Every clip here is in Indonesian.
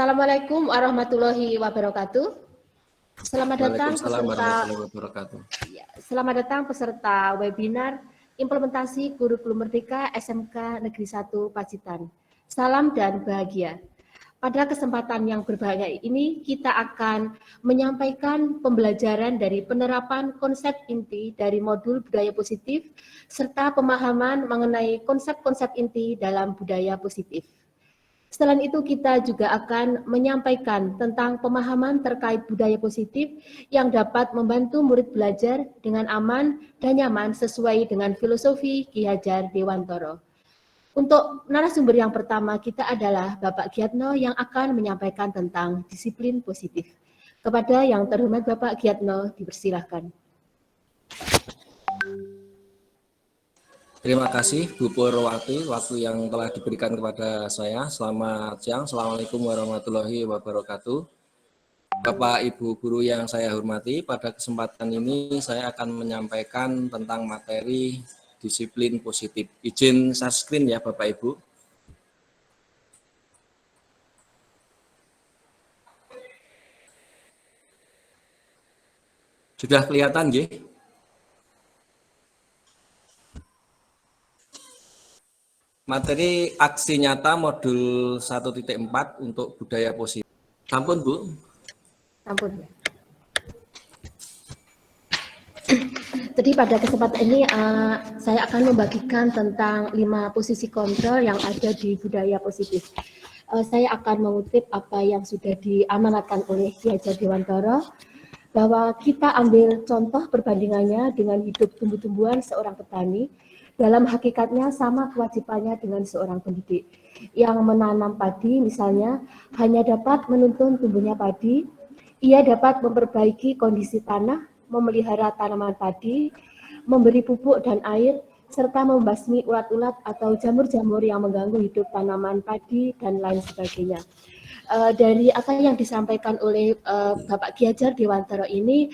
Assalamualaikum warahmatullahi wabarakatuh. Waalaikumsalam warahmatullahi wabarakatuh. Selamat datang peserta webinar Implementasi Kurikulum Merdeka SMK Negeri 1 Pacitan. Salam dan bahagia. Pada kesempatan yang berbahagia ini, kita akan menyampaikan pembelajaran dari penerapan konsep inti dari modul budaya positif, serta pemahaman mengenai konsep-konsep inti dalam budaya positif. Selain itu, kita juga akan menyampaikan tentang pemahaman terkait budaya positif yang dapat membantu murid belajar dengan aman dan nyaman sesuai dengan filosofi Ki Hajar Dewantoro. Untuk narasumber yang pertama kita adalah Bapak Giatno yang akan menyampaikan tentang disiplin positif. Kepada yang terhormat Bapak Giatno, dipersilahkan. Terima kasih Bu Purwati, waktu yang telah diberikan kepada saya. Selamat siang, Assalamualaikum warahmatullahi wabarakatuh. Bapak Ibu Guru yang saya hormati, pada kesempatan ini saya akan menyampaikan tentang materi disiplin positif. Izin share screen ya Bapak Ibu. Sudah kelihatan nggih? Materi aksi nyata modul 1.4 untuk budaya positif. Sampun Bu? Sampun ya. Jadi pada kesempatan ini saya akan membagikan tentang 5 posisi kontrol yang ada di budaya positif. Saya akan mengutip apa yang sudah diamanatkan oleh Ki Hajar Dewantoro, bahwa kita ambil contoh perbandingannya dengan hidup tumbuh-tumbuhan seorang petani. Dalam hakikatnya sama kewajibannya dengan seorang pendidik. Yang menanam padi misalnya hanya dapat menuntun tumbuhnya padi, ia dapat memperbaiki kondisi tanah, memelihara tanaman padi, memberi pupuk dan air, serta membasmi ulat-ulat atau jamur-jamur yang mengganggu hidup tanaman padi, dan lain sebagainya. Dari apa yang disampaikan oleh Bapak Ki Hajar Dewantoro ini,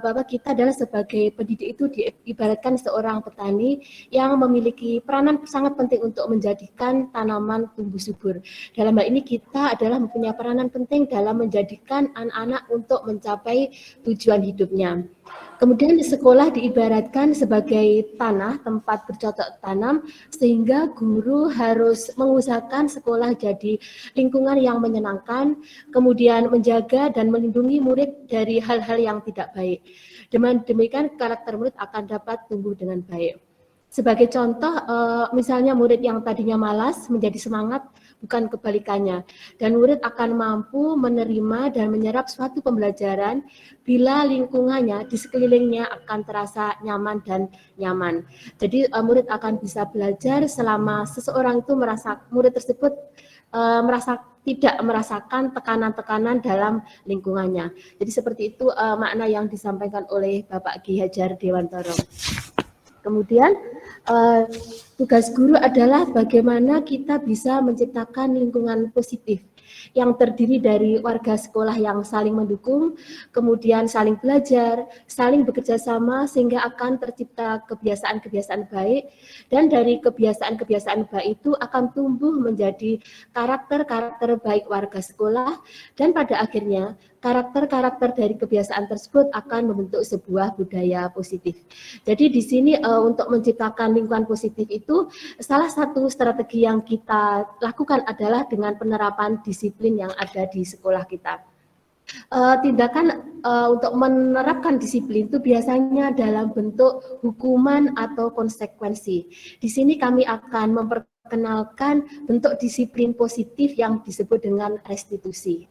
bahwa kita adalah sebagai pendidik itu diibaratkan seorang petani yang memiliki peranan sangat penting untuk menjadikan tanaman tumbuh subur. Dalam hal ini kita adalah mempunyai peranan penting dalam menjadikan anak-anak untuk mencapai tujuan hidupnya. Kemudian di sekolah diibaratkan sebagai tanah tempat bercocok tanam, sehingga guru harus mengusahakan sekolah jadi lingkungan yang menyenangkan, kemudian menjaga dan melindungi murid dari hal-hal yang tidak baik. Dengan demikian karakter murid akan dapat tumbuh dengan baik. Sebagai contoh, misalnya murid yang tadinya malas menjadi semangat, bukan kebalikannya. Dan murid akan mampu menerima dan menyerap suatu pembelajaran bila lingkungannya di sekelilingnya akan terasa nyaman dan nyaman. Jadi murid akan bisa belajar selama seseorang itu murid tersebut merasa tidak merasakan tekanan-tekanan dalam lingkungannya. Jadi seperti itu makna yang disampaikan oleh Bapak Ki Hajar Dewantoro. Kemudian tugas guru adalah bagaimana kita bisa menciptakan lingkungan positif yang terdiri dari warga sekolah yang saling mendukung, kemudian saling belajar, saling bekerja sama sehingga akan tercipta kebiasaan-kebiasaan baik, dan dari kebiasaan-kebiasaan baik itu akan tumbuh menjadi karakter-karakter baik warga sekolah, dan pada akhirnya karakter-karakter dari kebiasaan tersebut akan membentuk sebuah budaya positif. Jadi di sini untuk menciptakan lingkungan positif itu salah satu strategi yang kita lakukan adalah dengan penerapan disiplin yang ada di sekolah kita. Tindakan untuk menerapkan disiplin itu biasanya dalam bentuk hukuman atau konsekuensi. Di sini kami akan memperkenalkan bentuk disiplin positif yang disebut dengan restitusi.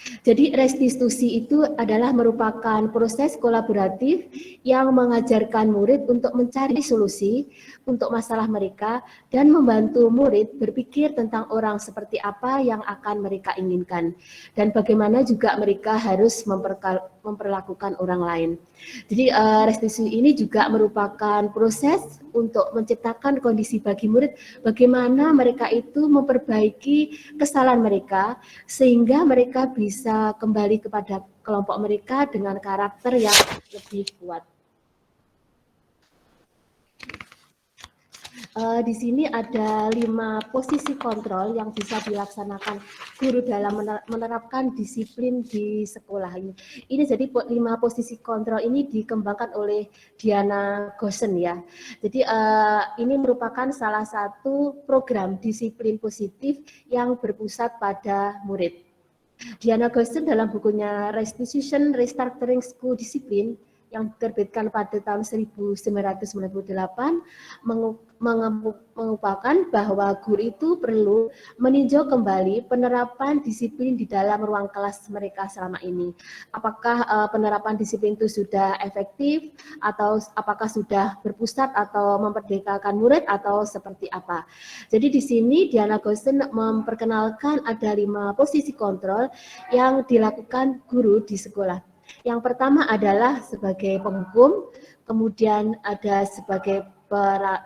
Jadi restitusi itu adalah merupakan proses kolaboratif yang mengajarkan murid untuk mencari solusi untuk masalah mereka dan membantu murid berpikir tentang orang seperti apa yang akan mereka inginkan dan bagaimana juga mereka harus memperlakukan orang lain. Jadi restitusi ini juga merupakan proses untuk menciptakan kondisi bagi murid bagaimana mereka itu memperbaiki kesalahan mereka sehingga mereka bisa kembali kepada kelompok mereka dengan karakter yang lebih kuat. Di sini ada 5 posisi kontrol yang bisa dilaksanakan guru dalam menerapkan disiplin di sekolah ini. Ini jadi 5 posisi kontrol ini dikembangkan oleh Diana Gosen ya. Jadi ini merupakan salah satu program disiplin positif yang berpusat pada murid. Diana Gosen dalam bukunya Restitution Restructuring School Discipline yang diterbitkan pada tahun 1998 mengupakan bahwa guru itu perlu meninjau kembali penerapan disiplin di dalam ruang kelas mereka selama ini. Apakah penerapan disiplin itu sudah efektif atau apakah sudah berpusat atau memerdekakan murid atau seperti apa. Jadi di sini Diana Gosen memperkenalkan ada 5 posisi kontrol yang dilakukan guru di sekolah. Yang pertama adalah sebagai penghukum, kemudian ada sebagai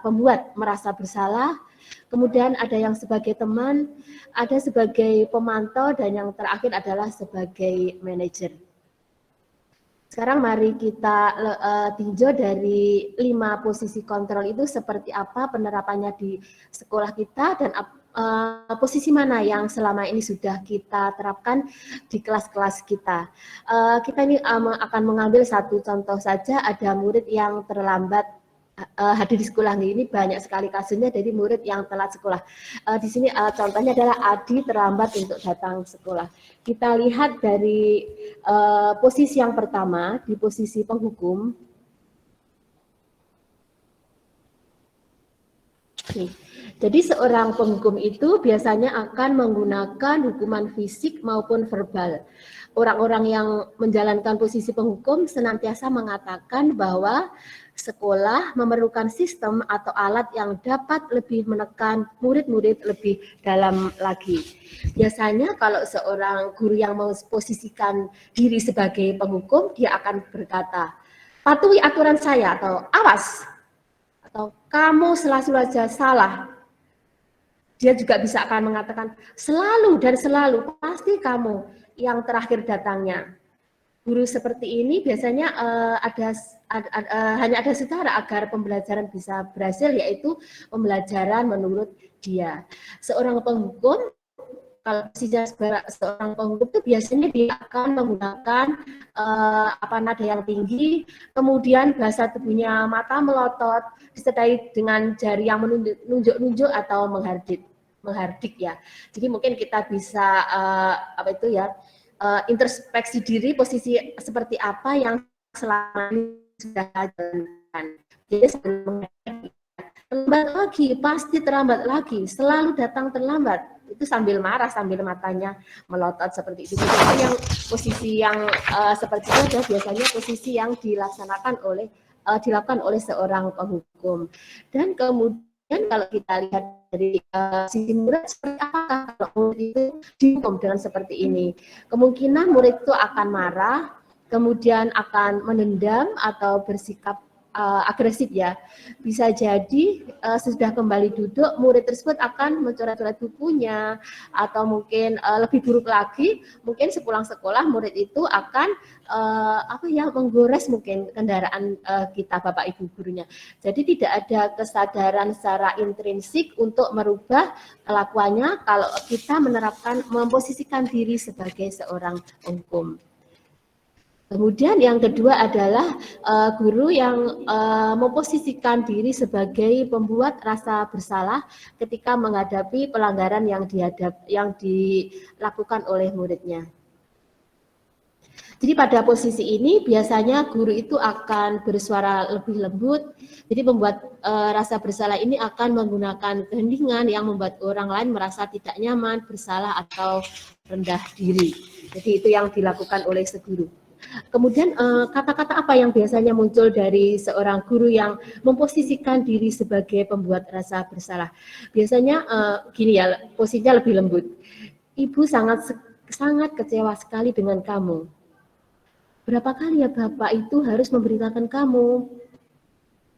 pembuat merasa bersalah, kemudian ada yang sebagai teman, ada sebagai pemantau, dan yang terakhir adalah sebagai manajer. Sekarang mari kita tinjau dari 5 posisi kontrol itu seperti apa penerapannya di sekolah kita dan posisi mana yang selama ini sudah kita terapkan di kelas-kelas kita. Kita ini akan mengambil satu contoh saja, ada murid yang terlambat hadir di sekolah. Ini banyak sekali kasusnya dari murid yang telat sekolah. Di sini contohnya adalah Adi terlambat untuk datang sekolah. Kita lihat dari posisi yang pertama, di posisi penghukum. Jadi seorang penghukum itu biasanya akan menggunakan hukuman fisik maupun verbal. Orang-orang yang menjalankan posisi penghukum senantiasa mengatakan bahwa sekolah memerlukan sistem atau alat yang dapat lebih menekan murid-murid lebih dalam lagi. Biasanya kalau seorang guru yang memposisikan diri sebagai penghukum, dia akan berkata, patuhi aturan saya, atau awas, atau kamu selalu saja salah. Dia juga bisa akan mengatakan selalu dan selalu pasti kamu yang terakhir datangnya. Guru seperti ini biasanya hanya ada secara agar pembelajaran bisa berhasil, yaitu pembelajaran menurut dia. Seorang penghukum, kalau seorang penghukum itu biasanya dia akan menggunakan nada yang tinggi, kemudian bahasa tubuhnya mata melotot, disertai dengan jari yang menunjuk-nunjuk atau menghardik ya. Jadi mungkin kita bisa introspeksi diri, posisi seperti apa yang selama ini sudah dilakukan. Jadi terlambat lagi, pasti terlambat lagi, selalu datang terlambat. Itu sambil marah, sambil matanya melotot seperti itu. Jadi yang posisi yang seperti itu adalah biasanya posisi yang dilakukan oleh seorang penghukum. Dan kemudian kalau kita lihat dari sisi murid, seperti apakah kalau murid itu dihukum dengan seperti ini? Kemungkinan murid itu akan marah, kemudian akan menendam atau bersikap agresif ya. Bisa jadi sudah kembali duduk, murid tersebut akan mencoret-coret bukunya, atau mungkin lebih buruk lagi, mungkin sepulang sekolah murid itu akan menggores mungkin kendaraan kita, Bapak Ibu gurunya. Jadi tidak ada kesadaran secara intrinsik untuk merubah kelakuannya kalau kita memposisikan diri sebagai seorang penghukum. Kemudian yang kedua adalah guru yang memposisikan diri sebagai pembuat rasa bersalah ketika menghadapi pelanggaran yang dilakukan oleh muridnya. Jadi pada posisi ini biasanya guru itu akan bersuara lebih lembut. Jadi membuat rasa bersalah ini akan menggunakan keheningan yang membuat orang lain merasa tidak nyaman, bersalah atau rendah diri. Jadi itu yang dilakukan oleh guru. Kemudian kata-kata apa yang biasanya muncul dari seorang guru yang memposisikan diri sebagai pembuat rasa bersalah? Biasanya gini ya, posisinya lebih lembut. Ibu sangat kecewa sekali dengan kamu. Berapa kali ya Bapak itu harus memberitakan kamu?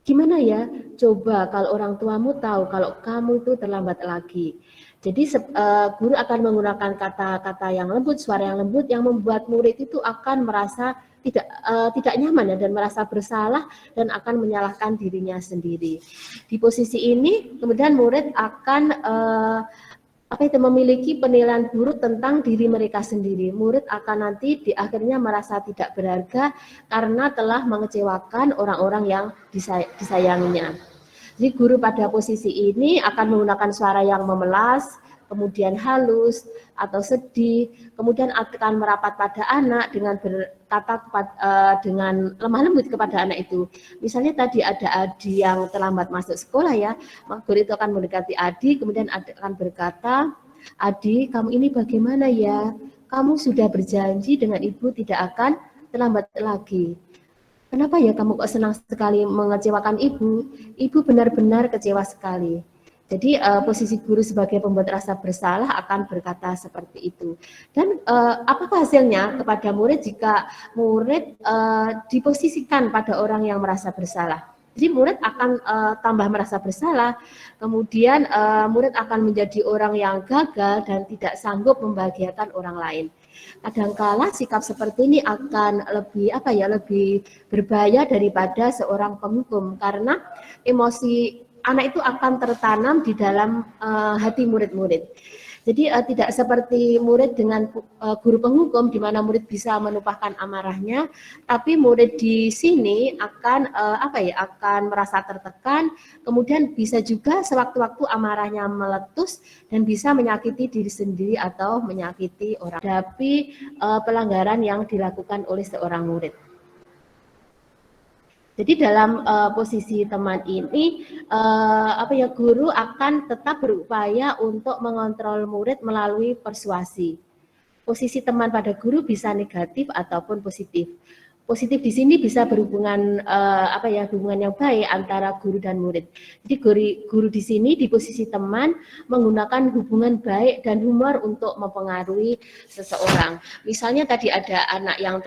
gimana ya, coba kalau orang tuamu tahu kalau kamu itu terlambat lagi. Jadi guru akan menggunakan kata-kata yang lembut, suara yang lembut yang membuat murid itu akan merasa tidak nyaman ya, dan merasa bersalah dan akan menyalahkan dirinya sendiri. Di posisi ini kemudian murid akan memiliki penilaian buruk tentang diri mereka sendiri. Murid akan nanti di akhirnya merasa tidak berharga karena telah mengecewakan orang-orang yang disayanginya. Jadi guru pada posisi ini akan menggunakan suara yang memelas, kemudian halus atau sedih, kemudian akan merapat pada anak dengan berkata dengan lemah lembut kepada anak itu. Misalnya tadi ada Adi yang terlambat masuk sekolah ya, guru itu akan mendekati Adi, kemudian akan berkata, Adi, kamu ini bagaimana ya? Kamu sudah berjanji dengan ibu tidak akan terlambat lagi. Kenapa ya kamu kok senang sekali mengecewakan ibu? Ibu benar-benar kecewa sekali. Jadi posisi guru sebagai pembuat rasa bersalah akan berkata seperti itu. Dan apakah hasilnya kepada murid jika murid diposisikan pada orang yang merasa bersalah? Jadi murid akan tambah merasa bersalah, kemudian murid akan menjadi orang yang gagal dan tidak sanggup membahagiakan orang lain. Kadangkala sikap seperti ini akan lebih berbahaya daripada seorang penghukum, karena emosi anak itu akan tertanam di dalam hati murid-murid. Jadi tidak seperti murid dengan guru penghukum di mana murid bisa menumpahkan amarahnya, tapi murid di sini akan akan merasa tertekan, kemudian bisa juga sewaktu-waktu amarahnya meletus dan bisa menyakiti diri sendiri atau menyakiti orang. Tapi pelanggaran yang dilakukan oleh seorang murid. Jadi dalam posisi teman ini, guru akan tetap berupaya untuk mengontrol murid melalui persuasi. Posisi teman pada guru bisa negatif ataupun positif. Positif di sini bisa berhubungan hubungan yang baik antara guru dan murid. Jadi guru di sini di posisi teman menggunakan hubungan baik dan humor untuk mempengaruhi seseorang. Misalnya tadi ada anak yang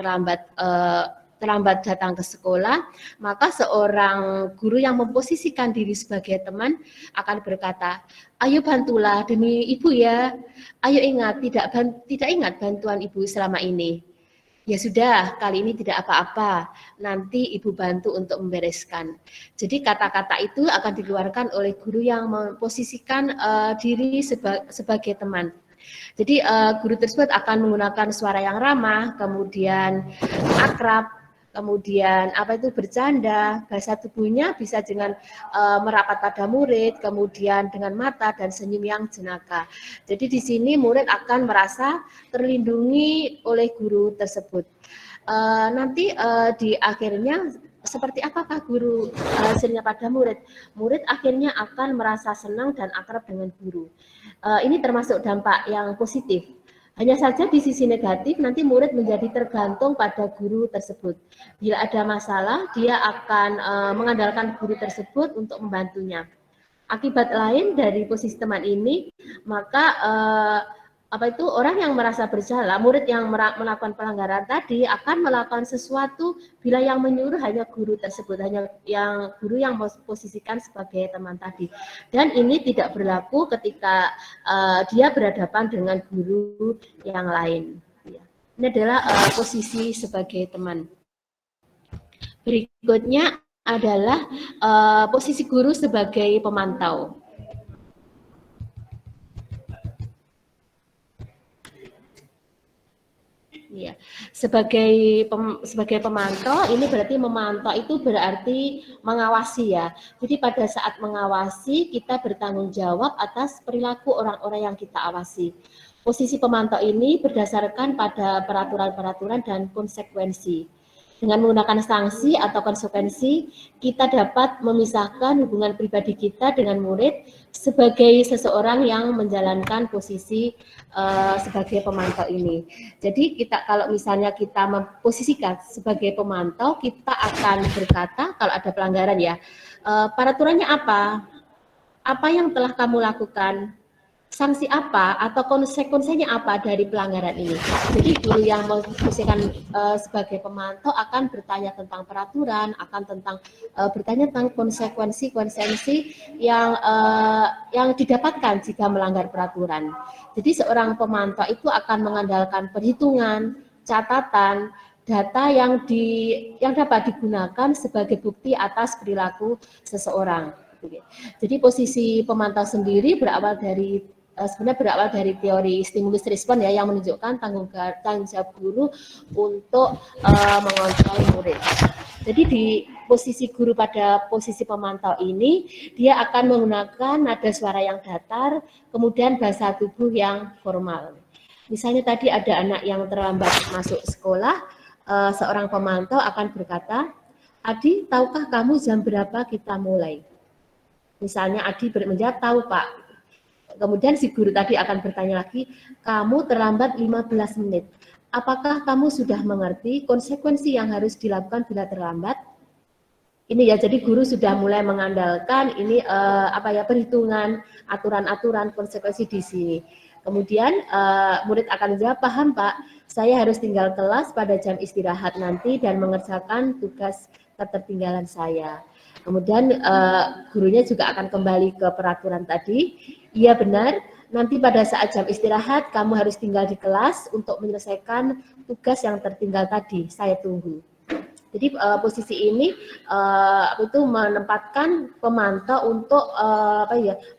terlambat datang ke sekolah, maka seorang guru yang memposisikan diri sebagai teman akan berkata, ayo bantulah demi ibu ya, ayo ingat tidak ingat bantuan ibu selama ini. Ya sudah, kali ini tidak apa-apa, nanti ibu bantu untuk membereskan. Jadi kata-kata itu akan dikeluarkan oleh guru yang memposisikan diri sebagai teman. Jadi guru tersebut akan menggunakan suara yang ramah, kemudian akrab, kemudian bercanda, bahasa tubuhnya bisa dengan merapat pada murid, kemudian dengan mata dan senyum yang jenaka. Jadi di sini murid akan merasa terlindungi oleh guru tersebut. Nanti di akhirnya seperti apakah guru hasilnya pada murid? Murid akhirnya akan merasa senang dan akrab dengan guru. Ini termasuk dampak yang positif. Hanya saja di sisi negatif nanti murid menjadi tergantung pada guru tersebut. Bila ada masalah, dia akan mengandalkan guru tersebut untuk membantunya. Akibat lain dari posisi teman ini, maka orang yang merasa bersalah, murid yang melakukan pelanggaran tadi akan melakukan sesuatu bila yang menyuruh hanya guru tersebut, hanya yang guru yang posisikan sebagai teman tadi. Dan ini tidak berlaku ketika dia berhadapan dengan guru yang lain. Ini adalah posisi sebagai teman. Berikutnya adalah posisi guru sebagai pemantau. Ya, sebagai pemantau ini berarti memantau itu berarti mengawasi ya. Jadi pada saat mengawasi kita bertanggung jawab atas perilaku orang-orang yang kita awasi. Posisi pemantau ini berdasarkan pada peraturan-peraturan dan konsekuensi. Dengan menggunakan sanksi atau konsekuensi, kita dapat memisahkan hubungan pribadi kita dengan murid sebagai seseorang yang menjalankan posisi sebagai pemantau ini. Jadi kalau misalnya kita memposisikan sebagai pemantau, kita akan berkata kalau ada pelanggaran ya, peraturannya apa? Apa yang telah kamu lakukan? sanksi apa atau konsekuensinya apa dari pelanggaran ini. Jadi guru yang memfungsikan sebagai pemantau akan bertanya tentang peraturan, akan bertanya tentang konsekuensi yang didapatkan jika melanggar peraturan. Jadi seorang pemantau itu akan mengandalkan perhitungan, catatan, data yang dapat digunakan sebagai bukti atas perilaku seseorang. Jadi posisi pemantau sendiri sebenarnya berawal dari teori stimulus respon ya, yang menunjukkan tanggung jawab guru untuk mengontrol murid. Jadi di posisi guru pada posisi pemantau ini, dia akan menggunakan nada suara yang datar, kemudian bahasa tubuh yang formal. Misalnya tadi ada anak yang terlambat masuk sekolah, seorang pemantau akan berkata, "Adi, tahukah kamu jam berapa kita mulai?" Misalnya Adi menjawab, "Tahu Pak." Kemudian si guru tadi akan bertanya lagi, "Kamu terlambat 15 menit. Apakah kamu sudah mengerti konsekuensi yang harus dilakukan bila terlambat?" Ini ya, jadi guru sudah mulai mengandalkan ini perhitungan, aturan-aturan, konsekuensi di sini. Kemudian murid akan menjawab, "Paham Pak, saya harus tinggal kelas pada jam istirahat nanti dan mengerjakan tugas ketertinggalan saya." Kemudian gurunya juga akan kembali ke peraturan tadi. "Iya benar, nanti pada saat jam istirahat kamu harus tinggal di kelas untuk menyelesaikan tugas yang tertinggal tadi. Saya tunggu." Jadi posisi ini itu menempatkan pemantau untuk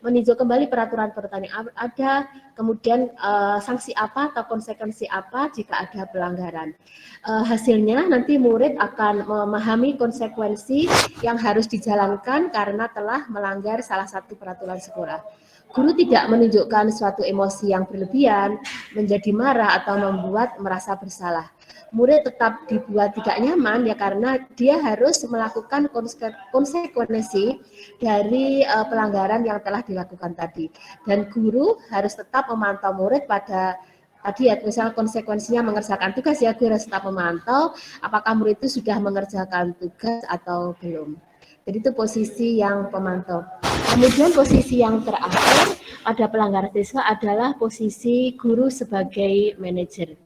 meninjau kembali peraturan-peraturan yang ada, kemudian sanksi apa atau konsekuensi apa jika ada pelanggaran. Hasilnya nanti murid akan memahami konsekuensi yang harus dijalankan karena telah melanggar salah satu peraturan sekolah. Guru tidak menunjukkan suatu emosi yang berlebihan, menjadi marah atau membuat merasa bersalah. Murid tetap dibuat tidak nyaman ya karena dia harus melakukan konsekuensi dari pelanggaran yang telah dilakukan tadi. Dan guru harus tetap memantau murid pada tadi ya, misalnya konsekuensinya mengerjakan tugas ya, guru harus tetap memantau apakah murid itu sudah mengerjakan tugas atau belum. Jadi itu posisi yang pemantau. Kemudian posisi yang terakhir pada pelanggaran siswa adalah posisi guru sebagai manajer.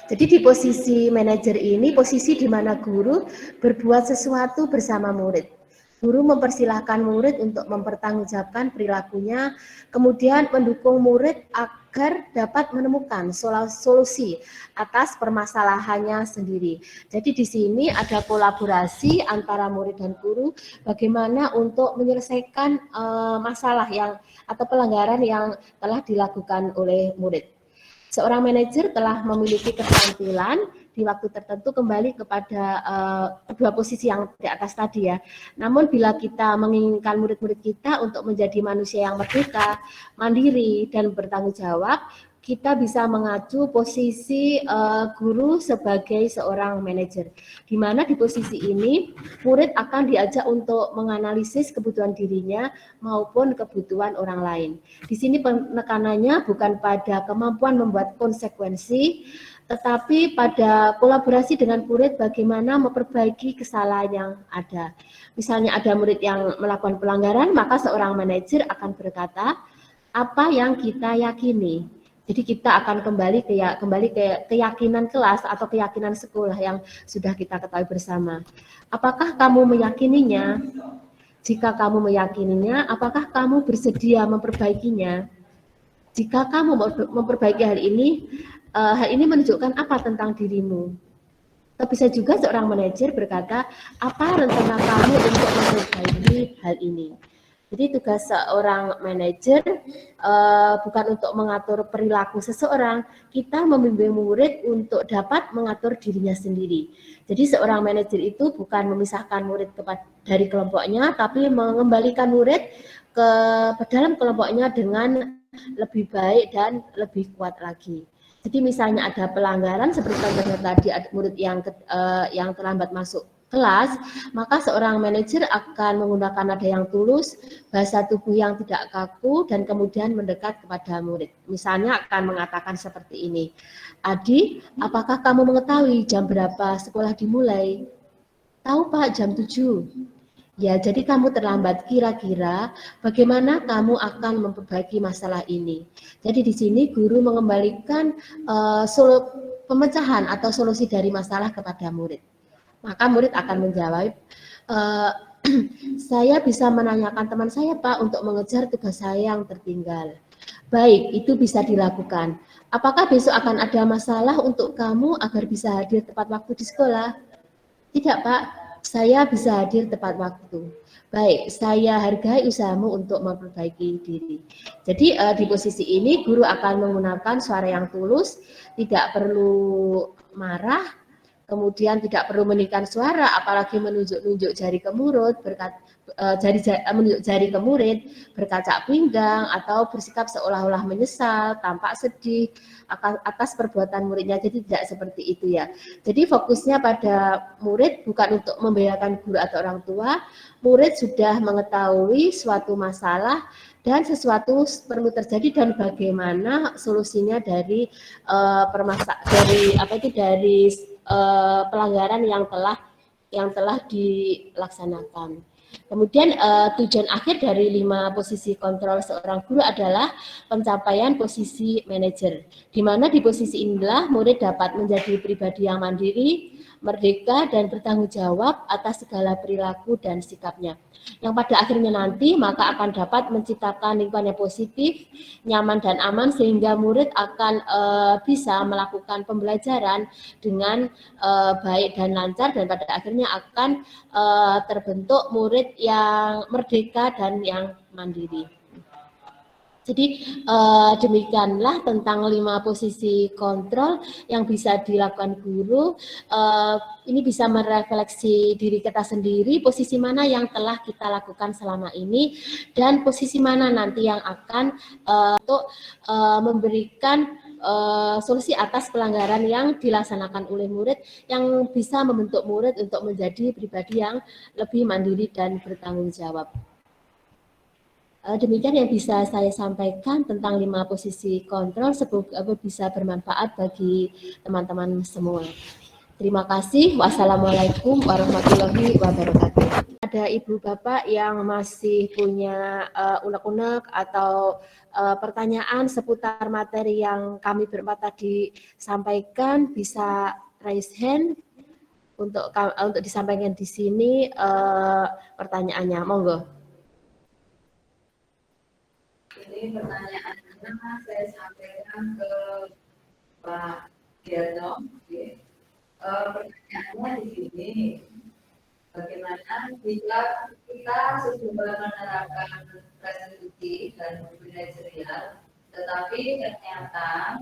Jadi di posisi manajer ini, posisi di mana guru berbuat sesuatu bersama murid. Guru mempersilahkan murid untuk mempertanggungjawabkan perilakunya, kemudian mendukung murid agar dapat menemukan solusi atas permasalahannya sendiri. Jadi di sini ada kolaborasi antara murid dan guru, bagaimana untuk menyelesaikan masalah atau pelanggaran yang telah dilakukan oleh murid. Seorang manajer telah memiliki keterampilan di waktu tertentu kembali kepada kedua posisi yang di atas tadi ya. Namun bila kita menginginkan murid-murid kita untuk menjadi manusia yang merdeka, mandiri, dan bertanggung jawab, kita bisa mengacu posisi guru sebagai seorang manajer. Di mana di posisi ini murid akan diajak untuk menganalisis kebutuhan dirinya maupun kebutuhan orang lain. Di sini penekanannya bukan pada kemampuan membuat konsekuensi, tetapi pada kolaborasi dengan murid bagaimana memperbaiki kesalahan yang ada. Misalnya ada murid yang melakukan pelanggaran, maka seorang manajer akan berkata, "Apa yang kita yakini?" Jadi kita akan kembali ke keyakinan kelas atau keyakinan sekolah yang sudah kita ketahui bersama. Apakah kamu meyakininya? Jika kamu meyakininya, apakah kamu bersedia memperbaikinya? Jika kamu memperbaiki hal ini menunjukkan apa tentang dirimu? Atau bisa juga seorang manajer berkata, apa rencana kamu untuk memperbaiki hal ini? Jadi tugas seorang manajer bukan untuk mengatur perilaku seseorang, kita membimbing murid untuk dapat mengatur dirinya sendiri. Jadi seorang manajer itu bukan memisahkan murid dari kelompoknya, tapi mengembalikan murid ke dalam kelompoknya dengan lebih baik dan lebih kuat lagi. Jadi misalnya ada pelanggaran seperti contohnya tadi ada murid yang terlambat masuk kelas, maka seorang manajer akan menggunakan nada yang tulus, bahasa tubuh yang tidak kaku, dan kemudian mendekat kepada murid. Misalnya akan mengatakan seperti ini, "Adi, apakah kamu mengetahui jam berapa sekolah dimulai?" "Tahu Pak, jam 7. Ya, jadi kamu terlambat. Kira-kira bagaimana kamu akan memperbaiki masalah ini? Jadi di sini guru mengembalikan pemecahan atau solusi dari masalah kepada murid. Maka murid akan menjawab, uh, saya bisa menanyakan teman saya, Pak, untuk mengejar tugas saya yang tertinggal. Baik, itu bisa dilakukan. Apakah besok akan ada masalah untuk kamu agar bisa hadir tepat waktu di sekolah? Tidak, Pak. Saya bisa hadir tepat waktu. Baik, saya hargai usahamu untuk memperbaiki diri. Jadi di posisi ini guru akan menggunakan suara yang tulus, tidak perlu marah, kemudian tidak perlu meninggikan suara, apalagi menunjuk-nunjuk jari ke murid, menunjuk jari ke murid, berkaca pinggang, atau bersikap seolah-olah menyesal, tampak sedih atas perbuatan muridnya. Jadi tidak seperti itu ya. Jadi fokusnya pada murid bukan untuk membedakan guru atau orang tua. Murid sudah mengetahui suatu masalah dan sesuatu perlu terjadi dan bagaimana solusinya dari pelanggaran yang telah dilaksanakan. Kemudian tujuan akhir dari 5 posisi kontrol seorang guru adalah pencapaian posisi manajer, di mana di posisi inilah murid dapat menjadi pribadi yang mandiri, merdeka, dan bertanggung jawab atas segala perilaku dan sikapnya. Yang pada akhirnya nanti maka akan dapat menciptakan lingkungan yang positif, nyaman dan aman sehingga murid akan bisa melakukan pembelajaran dengan baik dan lancar dan pada akhirnya akan terbentuk murid yang merdeka dan yang mandiri. Jadi demikianlah tentang 5 posisi kontrol yang bisa dilakukan guru. Ini bisa merefleksi diri kita sendiri, posisi mana yang telah kita lakukan selama ini, dan posisi mana nanti yang akan untuk memberikan solusi atas pelanggaran yang dilaksanakan oleh murid, yang bisa membentuk murid untuk menjadi pribadi yang lebih mandiri dan bertanggung jawab. Demikian yang bisa saya sampaikan tentang 5 posisi kontrol, semoga bisa bermanfaat bagi teman-teman semua. Terima kasih. Wassalamualaikum warahmatullahi wabarakatuh. Ada ibu bapak yang masih punya unek-unek atau pertanyaan seputar materi yang kami berempat tadi sampaikan, bisa raise hand untuk disampaikan di sini pertanyaannya. Monggo. Ini pertanyaannya saya sampaikan ke Pak Diano. Pertanyaannya di sini, bagaimana jika kita sudah menerapkan restitusi dan manajerial, tetapi ternyata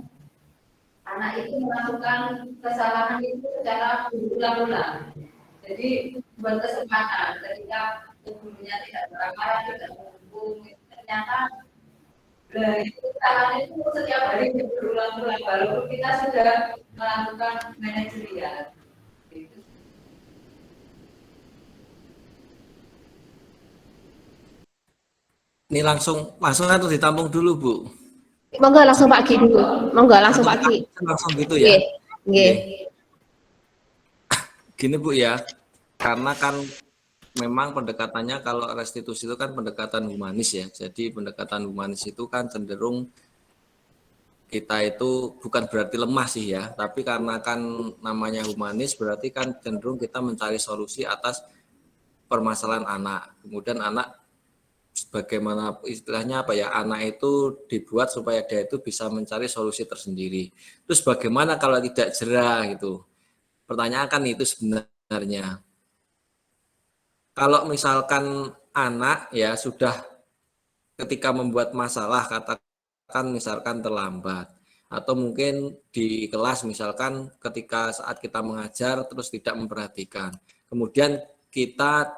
anak itu melakukan kesalahan itu secara berulang-ulang. Jadi buat kesempatan ketika gurunya tidak marah, tidak mendukung, ternyata itu kesalahan itu setiap hari berulang-ulang, walaupun kita sudah melakukan manajerial. Ini langsung atau ditampung dulu, Bu? Monggo langsung Pak Ki dulu. Monggo langsung Pak Ki. Langsung gitu ya. Nggih. Gini Bu ya, karena kan memang pendekatannya kalau restitusi itu kan pendekatan humanis ya. Jadi pendekatan humanis itu kan cenderung kita itu bukan berarti lemah sih ya, tapi karena kan namanya humanis berarti kan cenderung kita mencari solusi atas permasalahan anak. Kemudian anak bagaimana istilahnya apa ya, anak itu dibuat supaya dia itu bisa mencari solusi tersendiri. Terus bagaimana kalau tidak jerah gitu? Pertanyaan kan itu sebenarnya. Kalau misalkan anak ya sudah ketika membuat masalah katakan misalkan terlambat atau mungkin di kelas misalkan ketika saat kita mengajar terus tidak memperhatikan. Kemudian kita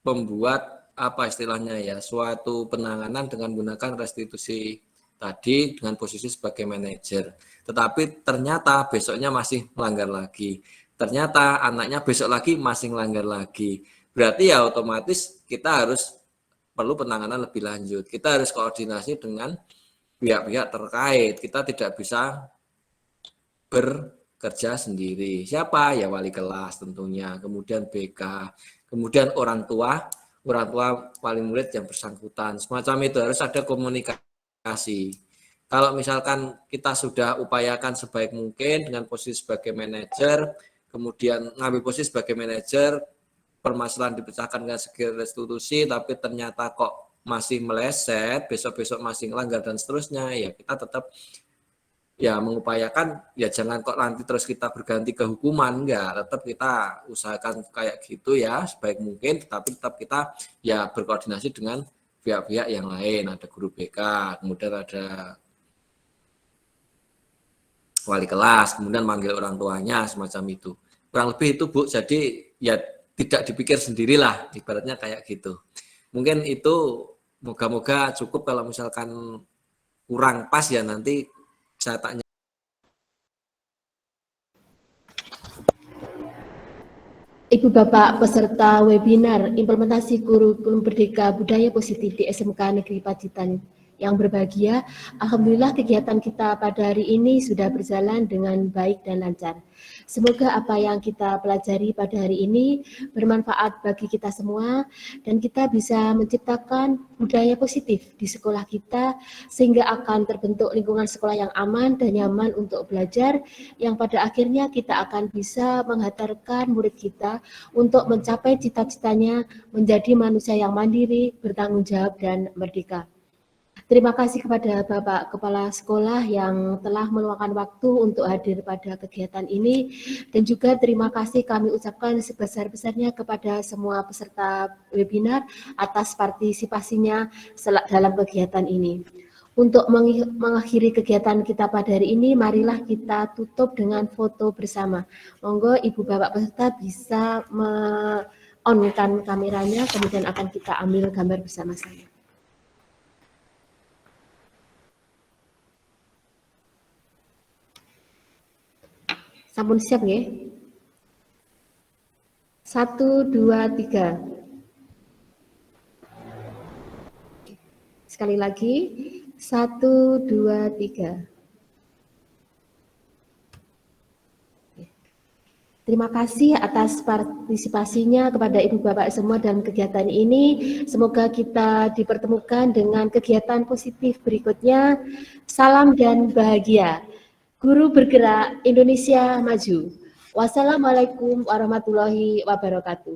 membuat apa istilahnya ya, suatu penanganan dengan menggunakan restitusi tadi dengan posisi sebagai manajer. Tetapi ternyata besoknya masih melanggar lagi. Ternyata anaknya besok lagi masih melanggar lagi. Berarti ya otomatis kita harus perlu penanganan lebih lanjut. Kita harus koordinasi dengan pihak-pihak terkait. Kita tidak bisa bekerja sendiri. Siapa? Ya wali kelas tentunya. Kemudian BK. Kemudian orang tua orang tua wali murid yang bersangkutan. Semacam itu, harus ada komunikasi. Kalau misalkan kita sudah upayakan sebaik mungkin dengan posisi sebagai manajer, kemudian ngambil posisi sebagai manajer, permasalahan dipecahkan dengan segi restitusi, tapi ternyata kok masih meleset, besok-besok masih melanggar dan seterusnya, ya kita tetap ya mengupayakan, ya jangan kok nanti terus kita berganti ke hukuman, enggak, tetap kita usahakan kayak gitu ya sebaik mungkin, tetapi tetap kita ya berkoordinasi dengan pihak-pihak yang lain, ada guru BK, kemudian ada wali kelas, kemudian manggil orang tuanya, semacam itu. Kurang lebih itu Bu, jadi ya tidak dipikir sendirilah, ibaratnya kayak gitu. Mungkin itu moga-moga cukup, kalau misalkan kurang pas ya nanti saya tanya. Ibu Bapak peserta webinar implementasi kurikulum Merdeka Budaya Positif di SMK Negeri Pacitan yang berbahagia, alhamdulillah kegiatan kita pada hari ini sudah berjalan dengan baik dan lancar. Semoga apa yang kita pelajari pada hari ini bermanfaat bagi kita semua dan kita bisa menciptakan budaya positif di sekolah kita sehingga akan terbentuk lingkungan sekolah yang aman dan nyaman untuk belajar, yang pada akhirnya kita akan bisa menghantarkan murid kita untuk mencapai cita-citanya menjadi manusia yang mandiri, bertanggung jawab, dan merdeka. Terima kasih kepada Bapak Kepala Sekolah yang telah meluangkan waktu untuk hadir pada kegiatan ini, dan juga terima kasih kami ucapkan sebesar-besarnya kepada semua peserta webinar atas partisipasinya dalam kegiatan ini. Untuk mengakhiri kegiatan kita pada hari ini, marilah kita tutup dengan foto bersama. Monggo Ibu Bapak peserta bisa on-kan kameranya, kemudian akan kita ambil gambar bersama-sama. Sampun siap nggih? 1, 2, 3. Sekali lagi, 1, 2, 3. Terima kasih atas partisipasinya kepada Ibu Bapak semua dalam kegiatan ini. Semoga kita dipertemukan dengan kegiatan positif berikutnya. Salam dan bahagia. Guru bergerak, Indonesia maju. Wassalamualaikum warahmatullahi wabarakatuh.